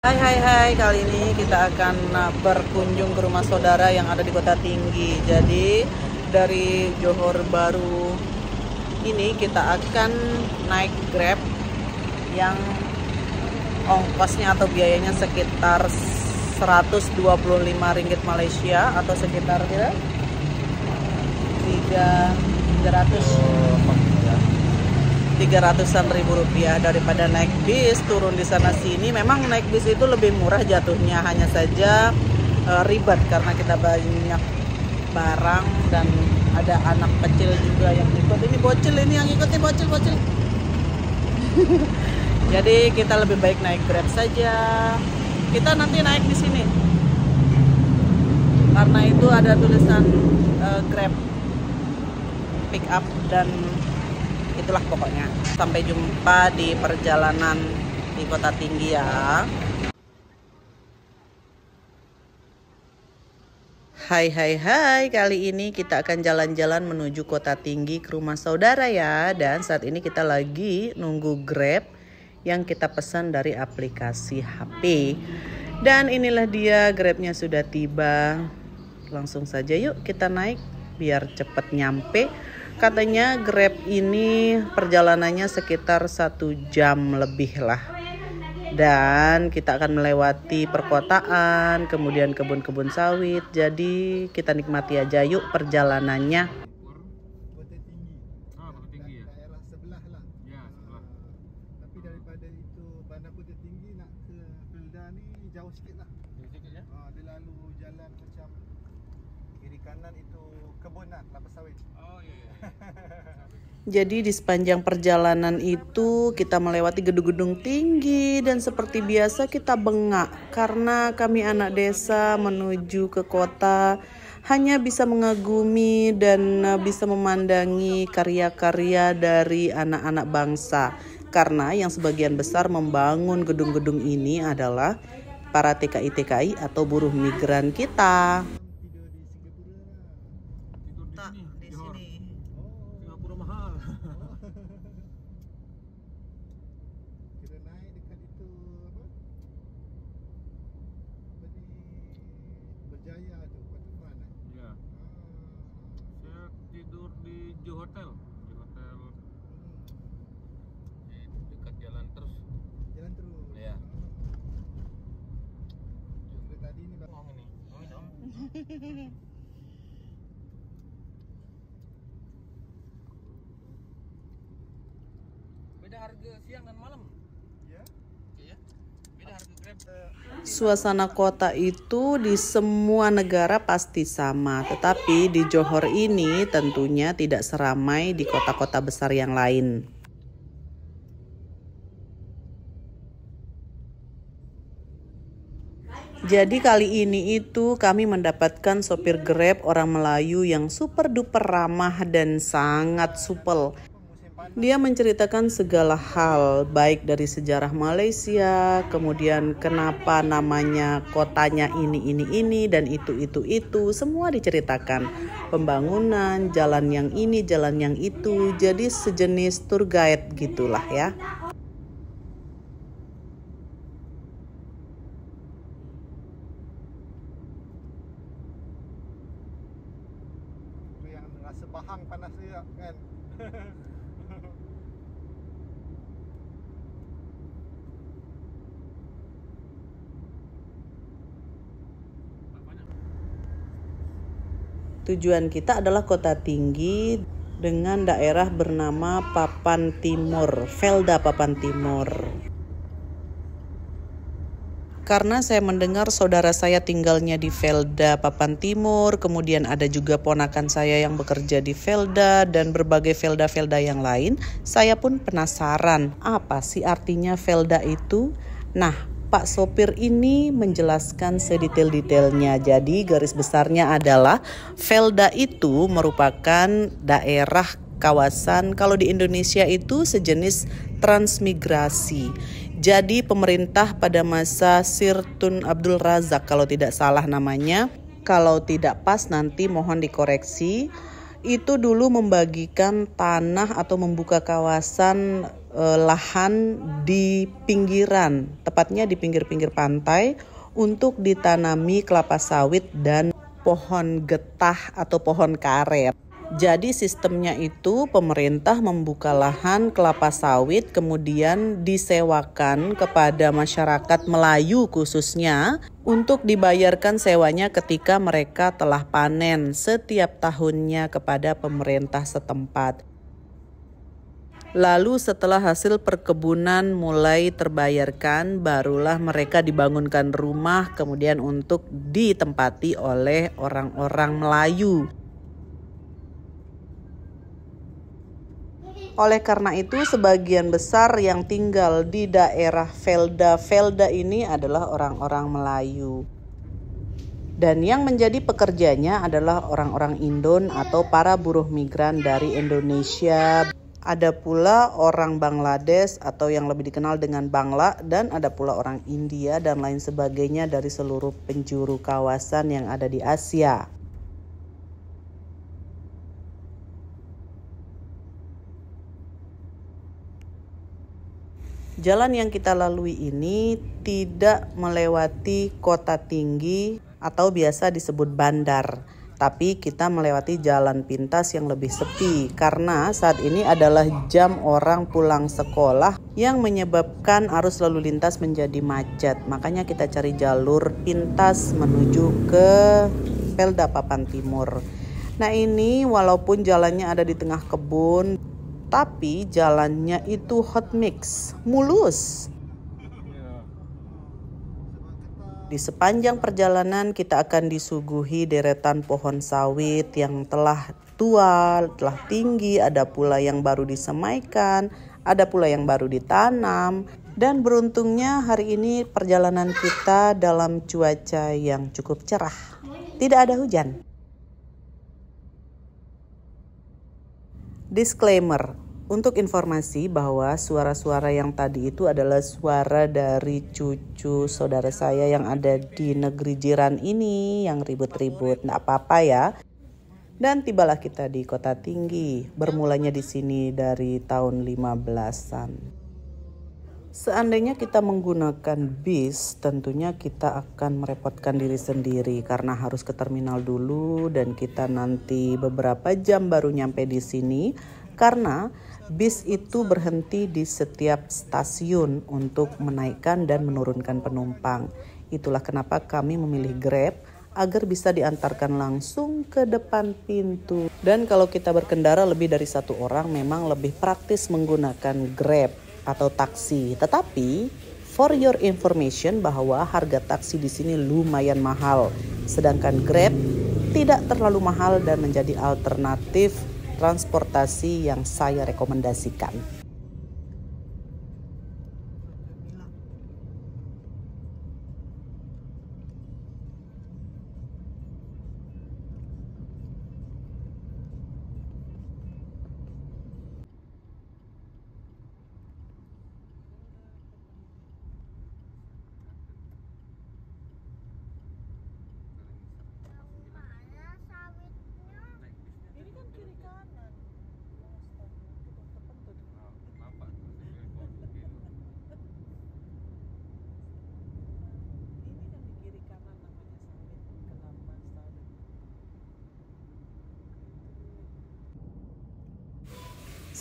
Hai hai hai, kali ini kita akan berkunjung ke rumah saudara yang ada di Kota Tinggi. Jadi dari Johor Baru ini kita akan naik Grab yang ongkosnya atau biayanya sekitar 125 ringgit Malaysia atau sekitar 300-an ribu rupiah daripada naik bis turun di sana sini. Memang naik bis itu lebih murah jatuhnya, hanya saja ribet karena kita banyak barang dan ada anak kecil juga yang ikut. Ini bocil, ini yang ikut nih, bocil. Jadi kita lebih baik naik Grab saja. Kita nanti naik di sini karena itu ada tulisan Grab pick up dan itulah pokoknya. Sampai jumpa di perjalanan di Kota Tinggi ya. Hai, kali ini kita akan jalan-jalan menuju Kota Tinggi ke rumah saudara ya. Dan saat ini kita lagi nunggu Grab yang kita pesan dari aplikasi HP. Dan inilah dia, Grabnya sudah tiba. Langsung saja yuk kita naik biar cepat nyampe. Katanya Grab ini perjalanannya sekitar 1 jam lebih lah. Dan kita akan melewati perkotaan, kemudian kebun-kebun sawit. Jadi kita nikmati aja yuk perjalanannya. Kota Tinggi. Kota Tinggi ya. Daerah sebelah lah. Ya, sebelah. Tapi daripada itu Bandar Kota Tinggi nak ke Felda ni jauh sikit lah. Jauh sikit ya. Dia lalu jalan macam kiri kanan itu kebun lah, kelapa sawit. Oh iya. Jadi di sepanjang perjalanan itu kita melewati gedung-gedung tinggi dan seperti biasa kita bengak karena kami anak desa menuju ke kota hanya bisa mengagumi dan bisa memandangi karya-karya dari anak-anak bangsa. Karena yang sebagian besar membangun gedung-gedung ini adalah para TKI atau buruh migran kita. Tidur di Johor Hotel. Dekat jalan terus. Ya. Justru tadi ni Ngomong ini. Beda harga siang dan malam. Ya. Iya. Beda harga Grab. Suasana kota itu di semua negara pasti sama, tetapi di Johor ini tentunya tidak seramai di kota-kota besar yang lain. Jadi kali ini itu kami mendapatkan sopir Grab orang Melayu yang super duper ramah dan sangat supel. Dia menceritakan segala hal, baik dari sejarah Malaysia, kemudian kenapa namanya kotanya ini dan itu, semua diceritakan. Pembangunan, jalan yang ini, jalan yang itu, jadi sejenis tour guide gitulah ya. Itu yang rasa bahang panas dia kan. Tujuan kita adalah Kota Tinggi dengan daerah bernama Papan Timur, Felda Papan Timur. Karena saya mendengar saudara saya tinggalnya di Felda Papan Timur, kemudian ada juga ponakan saya yang bekerja di Felda dan berbagai Felda-Felda yang lain, saya pun penasaran apa sih artinya Felda itu? Nah, Pak sopir ini menjelaskan sedetail-detailnya. Jadi garis besarnya adalah Felda itu merupakan daerah kawasan, kalau di Indonesia itu sejenis transmigrasi. Jadi pemerintah pada masa Sir Tun Abdul Razak kalau tidak salah namanya, kalau tidak pas nanti mohon dikoreksi. itu dulu membagikan tanah atau membuka kawasan lahan di pinggiran, tepatnya di pinggir-pinggir pantai untuk ditanami kelapa sawit dan pohon getah atau pohon karet. Jadi sistemnya itu pemerintah membuka lahan kelapa sawit kemudian disewakan kepada masyarakat Melayu khususnya untuk dibayarkan sewanya ketika mereka telah panen setiap tahunnya kepada pemerintah setempat. Lalu setelah hasil perkebunan mulai terbayarkan, barulah mereka dibangunkan rumah kemudian untuk ditempati oleh orang-orang Melayu. Oleh karena itu, sebagian besar yang tinggal di daerah Velda ini adalah orang-orang Melayu. Dan yang menjadi pekerjanya adalah orang-orang Indon atau para buruh migran dari Indonesia. Ada pula orang Bangladesh atau yang lebih dikenal dengan Bangla, dan ada pula orang India dan lain sebagainya dari seluruh penjuru kawasan yang ada di Asia. Jalan yang kita lalui ini tidak melewati kota tinggi atau biasa disebut bandar, tapi kita melewati jalan pintas yang lebih sepi karena saat ini adalah jam orang pulang sekolah yang menyebabkan arus lalu lintas menjadi macet. Makanya kita cari jalur pintas menuju ke Velda Papan Timur. Nah ini walaupun jalannya ada di tengah kebun, tapi jalannya itu hot mix, mulus. Di sepanjang perjalanan kita akan disuguhi deretan pohon sawit yang telah tua, telah tinggi, ada pula yang baru disemaikan, ada pula yang baru ditanam. Dan beruntungnya hari ini perjalanan kita dalam cuaca yang cukup cerah. Tidak ada hujan. Disclaimer, untuk informasi bahwa suara-suara yang tadi itu adalah suara dari cucu saudara saya yang ada di negeri jiran ini yang ribut-ribut, nggak apa-apa ya. Dan tibalah kita di Kota Tinggi, bermulanya di sini dari tahun 15-an. Seandainya kita menggunakan bis, tentunya kita akan merepotkan diri sendiri karena harus ke terminal dulu dan kita nanti beberapa jam baru nyampe di sini karena bis itu berhenti di setiap stasiun untuk menaikkan dan menurunkan penumpang. Itulah kenapa kami memilih Grab agar bisa diantarkan langsung ke depan pintu. Dan kalau kita berkendara lebih dari satu orang memang lebih praktis menggunakan Grab atau taksi. Tetapi for your information bahwa harga taksi di sini lumayan mahal, sedangkan Grab tidak terlalu mahal dan menjadi alternatif transportasi yang saya rekomendasikan.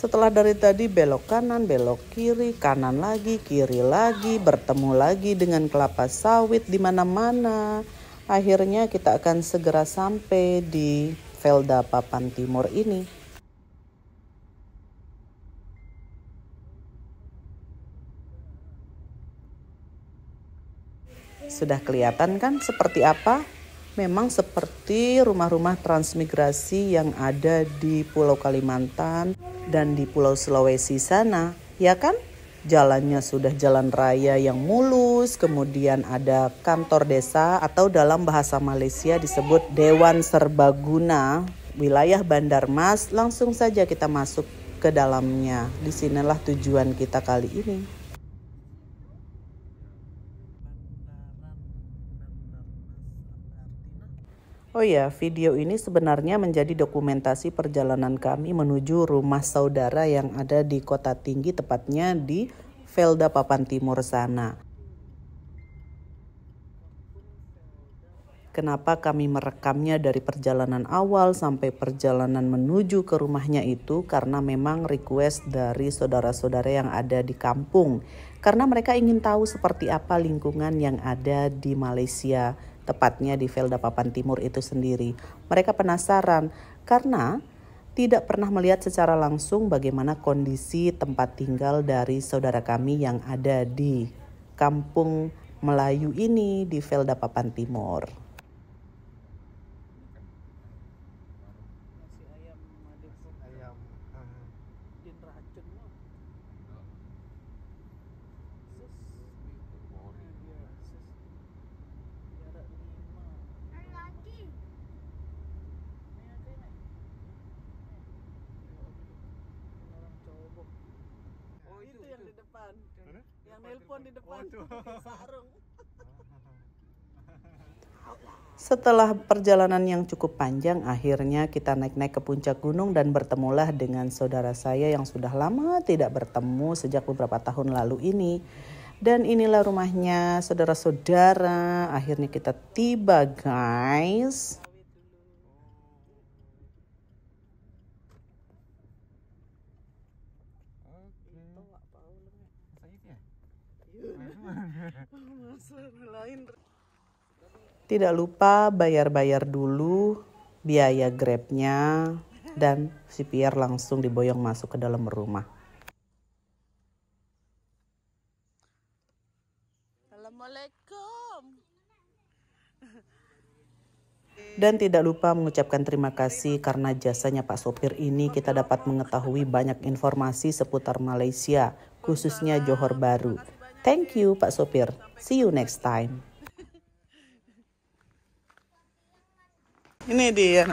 Setelah dari tadi belok kanan, belok kiri, kanan lagi, kiri lagi, bertemu lagi dengan kelapa sawit di mana-mana. Akhirnya kita akan segera sampai di Velda Papan Timur ini. Sudah kelihatan kan seperti apa? Memang seperti rumah-rumah transmigrasi yang ada di Pulau Kalimantan dan di Pulau Sulawesi sana, ya kan? Jalannya sudah jalan raya yang mulus, kemudian ada kantor desa atau dalam bahasa Malaysia disebut Dewan Serbaguna, wilayah Bandar Mas. Langsung saja kita masuk ke dalamnya. Disinilah tujuan kita kali ini. Oh ya, video ini sebenarnya menjadi dokumentasi perjalanan kami menuju rumah saudara yang ada di Kota Tinggi, tepatnya di Velda Papan Timur sana. Kenapa kami merekamnya dari perjalanan awal sampai perjalanan menuju ke rumahnya itu? Karena memang request dari saudara-saudara yang ada di kampung. Karena mereka ingin tahu seperti apa lingkungan yang ada di Malaysia, tepatnya di Velda Papan Timur itu sendiri. Mereka penasaran karena tidak pernah melihat secara langsung bagaimana kondisi tempat tinggal dari saudara kami yang ada di kampung Melayu ini di Velda Papan Timur. Yang di depan, yang nelpon di depan, sarung. Setelah perjalanan yang cukup panjang, akhirnya kita naik-naik ke puncak gunung dan bertemulah dengan saudara saya yang sudah lama tidak bertemu sejak beberapa tahun lalu ini. Dan inilah rumahnya, saudara-saudara. Akhirnya kita tiba, guys. Tidak lupa bayar-bayar dulu biaya Grabnya dan si Pierre langsung diboyong masuk ke dalam rumah. Assalamualaikum. Dan tidak lupa mengucapkan terima kasih karena jasanya Pak sopir ini kita dapat mengetahui banyak informasi seputar Malaysia, khususnya Johor Bahru. Thank you Pak sopir. See you next time. Ini dia.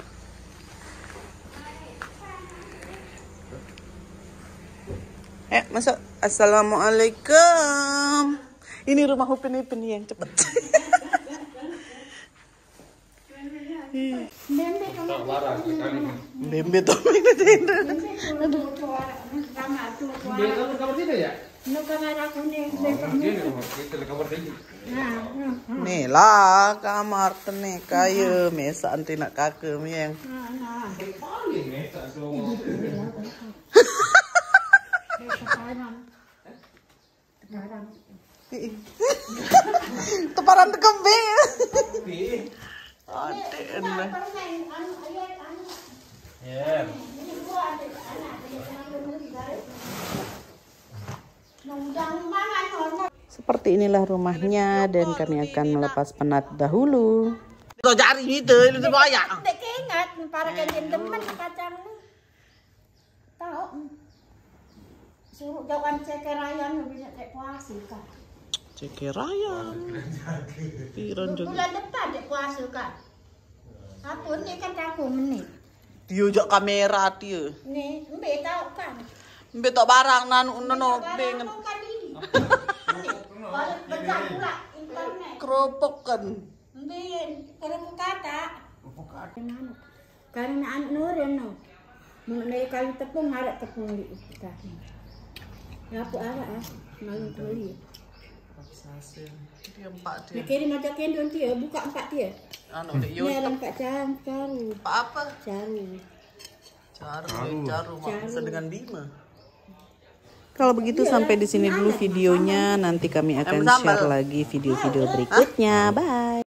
Masuk. Assalamualaikum. Ini rumah Upin yang cepat. Bembe tomeng nih lah kamar tene kayu mesa anti nak kakek mieng. Teparan tekembing. Seperti inilah rumahnya dan kami akan melepas penat dahulu. Kau cari itu banyak. Tak ingat para kajian teman kacang. Tahu. Suruh jauhan cekerayan bisa tak puasa kan. Cekerayan. Piran juga. Bulan depan tak puasa kan. Apa ni kan aku menit. Dia jak kamera dia. Ni, mbak tahu kan. Mbak tak barang nano pengen. Balik pecah pula internet. Keropok kan. Mbak, keropok kata. Karena anak nur no. Mengenai kali tepung harap tepung di kita. Apa arah malu beli. Dia empat dia. Nak kirim aja kendon dia, buka empat dia. Anu di YouTube. Ni ada empat caru. Apa? Caru. Caru maksa dengan Bima. Kalau begitu sampai di sini dulu videonya. Nanti kami akan share lagi video-video berikutnya. Bye.